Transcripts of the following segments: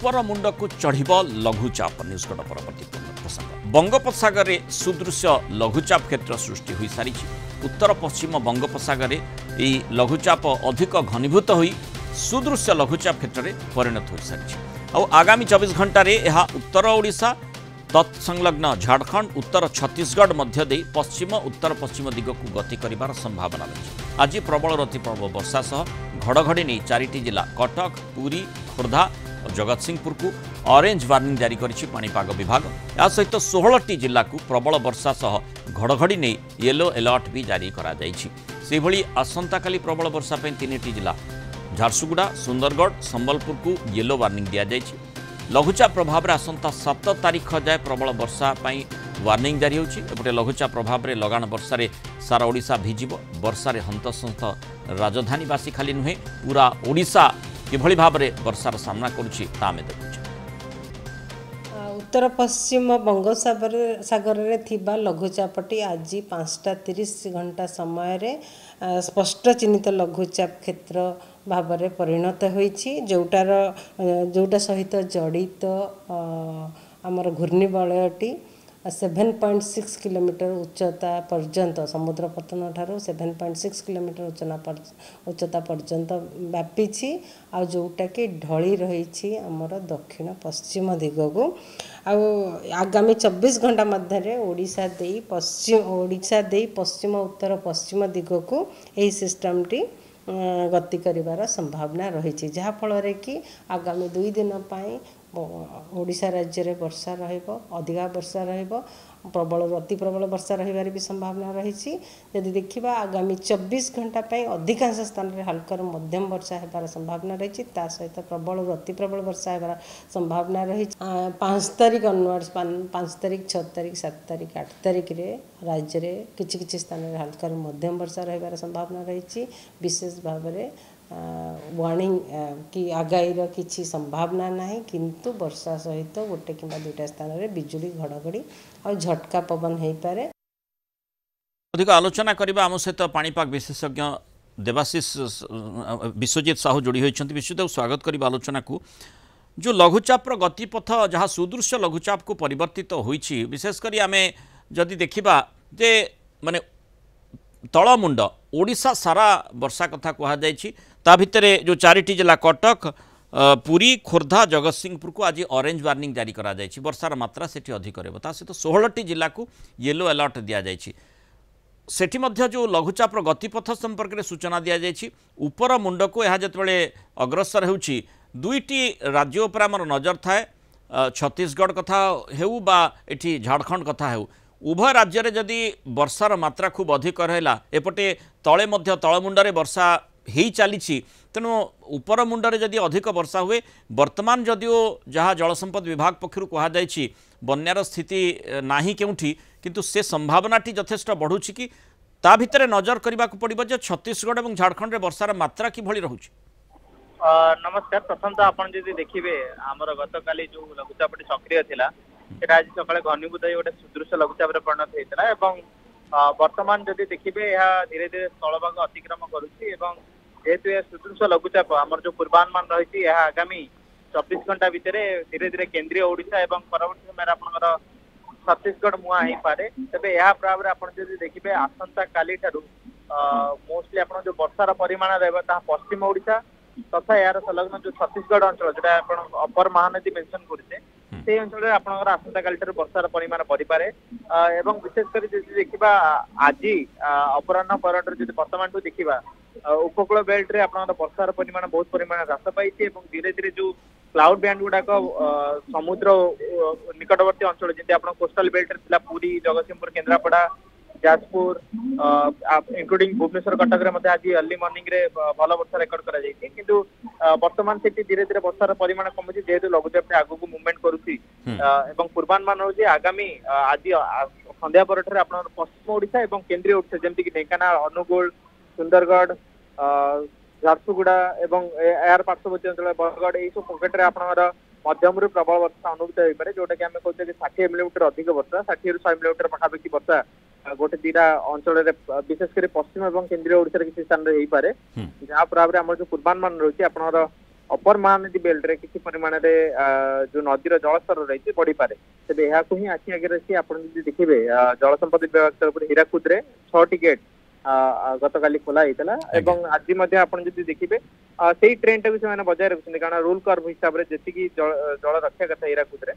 उपर मुंड को चढ़ लघुचाप न्यूजगढ़ परवर्ती प्रसंग बंगोपसागर में सुदृश्य लघुचाप क्षेत्र सृष्टि हो सारी उत्तर पश्चिम बंगोपसागर यह लघुचाप अधिक घनीभूत हो सुदृश्य लघुचाप क्षेत्र में परिणत हो सारी आगामी 24 घंटे यह उत्तर ओडिशा तत्संलग्न झारखंड उत्तर छत्तीसगढ़ मध्य दे पश्चिम उत्तर पश्चिम दिग को गति कर संभावना रही। आज प्रबल रति प्रबल वर्षा सह घड़घड़ी नहीं 4टी जिला कटक पुरी खोर्धा और जगतसिंहपुर को ऑरेंज वार्निंग जारी करिछि पाणीपाग विभाग। या सहित 16टी जिला को प्रबल वर्षा सह घड़घड़ी नहीं येलो अलर्ट भी जारी करा जाइछि। से भली आसंता काली प्रबल वर्षा पे 3टी जिला झारसुगुड़ा सुंदरगढ़ संबलपुर को येलो वार्निंग दिया जाइछि। लघुचाप प्रभाव में आसंता 7 तारीख जाए प्रबल वर्षा पाई वार्निंग जारी होटे। लघुचाप प्रभाव में लगाण वर्षा सारा ओडिशा भिजिब। वर्षा हंतसंत राजधानीवासी खाली नुहे पूरा ओडिशा किभली भाव में वर्षार सामना करुछि तामे देखुछि। उत्तर पश्चिम बंगोपसागर रे थिबा लघुचापटी आज 5:30 समय रे स्पष्ट चिन्हित लघुचाप क्षेत्र भाव में परिणत होइछि। जोटा सहित जड़ित आमर घूर्णिबलयटी 7.6 किलोमीटर उच्चता पर्यंत समुद्र पतन ठारू 7.6 किलोमीटर उच्चता पर्यंत व्यापी आ जोटा कि ढली रही आमर दक्षिण पश्चिम दिग को आगामी 24 घंटा मध्य ओडिशा दे पश्चिम उत्तर पश्चिम दिग को यही सिस्टम टी गति करिवार संभावना रही। जहाँफल कि आगामी 2 दिन पाई ओडिशा राज्य में वर्षा रहिबो अधिका वर्षा रहिबो प्रबल अति प्रबल वर्षा रहिबार भी संभावना रही। यदि देखिबा आगामी 24 घंटा पाई अधिकांश स्थान रे हल्का मध्यम वर्षा हेबार संभावना रही। ता सहित प्रबल अति प्रबल वर्षा हेबार संभावना रही। 5 तारीख ऑनवर्ड्स 5 तारीख 6 तारीख 7 तारीख 8 तारीख रे राज्य रे किछि स्थान रे हल्का मध्यम वर्षा रहिबार संभावना रही। विशेष भाव में वार्निंग कि आगाईर किसी संभावना नहीं किंतु वर्षा सहित गोटे कि 2टा स्थान रे बिजुली घड़घड़ी और झटका पवन हो पारे। अधिक आलोचना करबा आम सहित पाणीपाग विशेषज्ञ देवाशीष विश्वजीत साहू जोड़ी होइछन्ति। विश्वजीत स्वागत करबा आलोचना को। जो लघुचाप गतिपथ जहाँ सुदृश्य लघुचाप को परिवर्तित होइछि विशेषकर आम जदि देखिबा जे माने तलमुंड ओडिशा सारा वर्षा कथा कहुई। ता भितरे जो 4टी जिला कटक पुरी खोर्धा जगतसिंहपुर को आज ऑरेंज वार्निंग जारी करा जायछि। वर्षार मात्रा सेठी अधिक रहबो। ता सहित 16टी जिला को येलो अलर्ट दिया जायछि। सेठी मध्य जो लघुचाप गतिपथ संपर्क में सूचना दि जायछि। उपर मुंड को यह जतबेले अग्रसर होउछि 2टी राज्य उपर आमर नजर थाए छत्तीसगढ़ कथा हेउ बा एठी झारखंड कथा हेउ उभय राज्य में जदि वर्षार मात्रा खूब अधिक रहा एपटे तले मध्य तलमुंडे वर्षा हो चली तेणु उपर मुंडे जदि अधिक वर्षा हुए वर्तमान जदिओ जहाँ जलसंपद विभाग पक्षर कहुई बन्यार स्थिति नाही केउठी किंतु से संभावनाटी यथेष्ट बढ़ुछि कि ता भितर नजर करने को पड़ो जे छत्तीसगढ़ और झारखंड में वर्षार मात्रा किभली रहुछि। नमस्कार। प्रथम तो आप देखिए आमर गत काली जो लघुचापटी सक्रिय थिला आज सकाଳେ घनीभूत गोटे सुदृश्य लघुचाप परिणत होता है। वर्तमान जदि देखिए यह धीरे धीरे स्थलभाग अतिक्रम करुच्ची जेहेतु यह सुदृश्य लघुचाप आमर जो पूर्वानुमान रही है आगामी 24 घंटा भितर धीरे धीरे केंद्रीय ओडिशा और परवर्त समय आपंकर छत्तीसगढ़ मुहां हो पारे। तेज यह प्रभाव में आप देखिए आसंता काली ठारू मोस्टली आप जो वर्षार परिमाण रहा पश्चिम ओडिशा तथा यार संलग्न जो छत्तीसगढ़ अंचल जो अपर महानदी मेंशन करें से अंचल आपंकर आसंता काली वर्षार परिमाण बढ़ीपे। विशेषकर देखा आज अपराह पर वर्तमान देखा उपकूल बेल्ट रे आप वर्षार परिमाण बहुत परिमाण ह्रास पाई धीरे धीरे जो क्लाउड बैंड गुड़ाक समुद्र निकटवर्ती अंचल जमी आप कोस्टल बेल्ट रे पुरी जगतसिंहपुर केन्द्रापड़ा जाजपुर इंक्लूडिंग भुवनेश्वर कटक आज अर्ली मॉर्निंग रे भल वर्षा रेकर्ड करा जायछि किंतु वर्तमान से धीरे धीरे वर्षार परिमाण कमुची जेहेतु लघुचाप आगु को मूवमेंट करुछि एवं पूर्वानुमान होछि आगामी आज संध्या पर आप पश्चिम ओडिशा एवं केंद्रीय ओडिशा जमती कि ढेंकानाल अनुगुल सुंदरगढ़ झारसुगुड़ा एवं यार पार्श्ववर्ती अंचल बरगढ़ यही सब पकेट आपंकर मध्यम प्रबल वर्षा अनुभूत हो पारे जोटा कि आम कहते 60 मिलीमीटर अधिक वर्षा 60 ରୁ 100 मिलीमीटर पाखापाखि वर्षा गोटे 2टा अंचल विशेषकर पश्चिम और केंद्रीय ओडिशा किसी स्थान में हो पारे। जहाँ प्रभाव में आम जो पूर्वानुमान रही अपर महानदी बेल्ट रे किसी परिमाण रे जो नदीर जलस्तर रही बढ़ी पारे तेज यह ही आखि आगे रखी आपड़ देखिए जल संपद विभाग तरफ हीराकुद रे 6टी गेट गत काली खोला होता आज आप देखिए से ट्रेन टाक से बजाय रखुच्च कारण रूल कर्व हिसाब से जी जल रक्षा कथा हीराकुद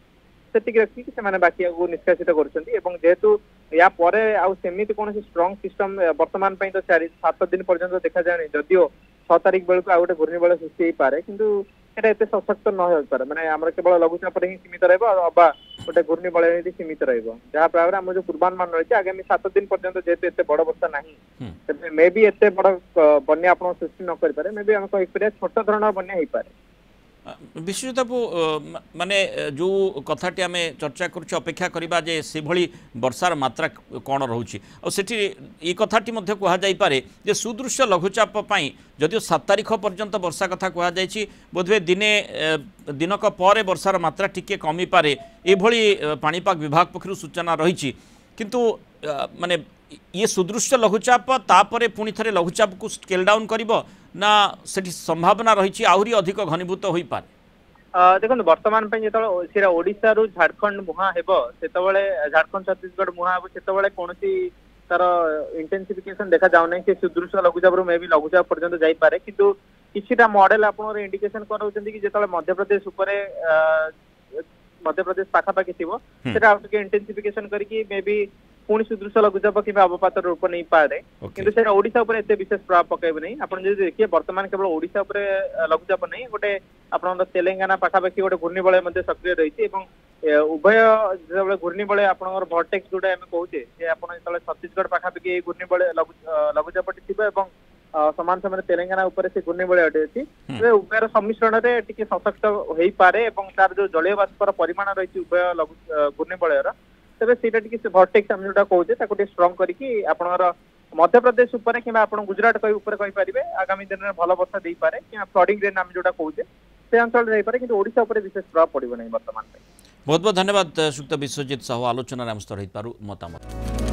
से रखिक से बाकी निष्कासित करेतु या सेमती कौन स्ट्रंग सिस्टम बर्तमान तो 7 दिन पर्यंत देखा जाए जदियो 6 तारिख बेलू आउ गोटे घूर्णिबल सृष्टि हो पारे किंतु एत सशक्त न हो पारे मैंने आम केवल लघुचाप ही सीमित रहा गोटे घूर्णिबल सीमित रहा आम जो पूर्वानुमान रही आगामी 7 दिन पर्यंत जेहेतु एत बड़ वर्षा ना मे भी एत बड़ बन्या आप सृष्टि न करे मे भी आम कहीपर छोट धरण बन्या हो पारे विशेषतः माने जो कथाटी आम चर्चा करुचे अपेक्षा करवा जे से भली वर्षार मात्रा कौन रोचे ये कथाटी कहुपे जे सुदृश्य लघुचाप जदिव 7 तारिख पर्यंत वर्षा कथा कहुई बोधवे दिने दिनक पर वर्षार मात्रा टिके कमी पारे एभली पाणीपाग विभाग पक्षर सूचना रही किंतु माने ये सुदृश्य लघुचाप तापरे पुणी थे लघुचाप को स्केल डाउन करिबो ना सेठी संभावना रही आहरी अधिक घनीभूत हो पारे देखो वर्तमान जो ओडिशा रु झारखंड मुहां हेबो सेतबेले झारखंड छत्तीसगढ़ मुहां हेबो सेतबेले कोनोसी तार इंटेंसिफिकेशन देखा जाउ नै कि सुदृश्य लघुचाप रु मे भी लघुचाप पर्यंत जाई पारे किंतु किछिटा मॉडल आपनर इंडिकेशन कराउछन्ती कि जेतबेले मध्य प्रदेश उपरे मध्य प्रदेश पाखा पाखी थिबो सेटा आउटके इंटेंसिफिकेशन करिकि मे भी पुणी सुदृश्य लघुचाप कि अवपात रूप नहीं पारे किंतु से ओडिशा उपर एते विशेष प्रभाव पकेबे नहीं आपण जे देखिए वर्तमान केवल ओडिशा उपर लघुचाप नहीं गोटे आपण तेलंगाना पाखापाखि गोटे घूर्णिबलय मध्ये सक्रिय रही उभय जो घूर्णिबलय आपनकर भर्टेक्स जोटा आम कहूचे जे आपण जेतले छत्तीसगढ़ पाखापाखि घूर्णिबलय लघुचापटी थिबे एवं समान समय तेलंगाना उपर से घूर्णिबलय अछि उभयर सम्मिश्रण रे टिके सशक्त होई पारे एवं तार जो जलीय बाष्पर परिमाण रही उभय घूर्णिबलय तेज से भर्टेक्स आम जो कहते स्ट्रंग करके आपणर मध्य प्रदेश उपर कि गुजरात उपर कहींपारे आगामी दिन में भल वर्षा दे पारे कि फ्लडिंग रेन आम जो कहते से अंचल जापे कि ओडिशा उपर विशेष प्रभाव पड़ो नहीं वर्तमान। बहुत बहुत धन्यवाद श्रीयुक्त विश्वजित साहू आलोचना आम सहित मतामत।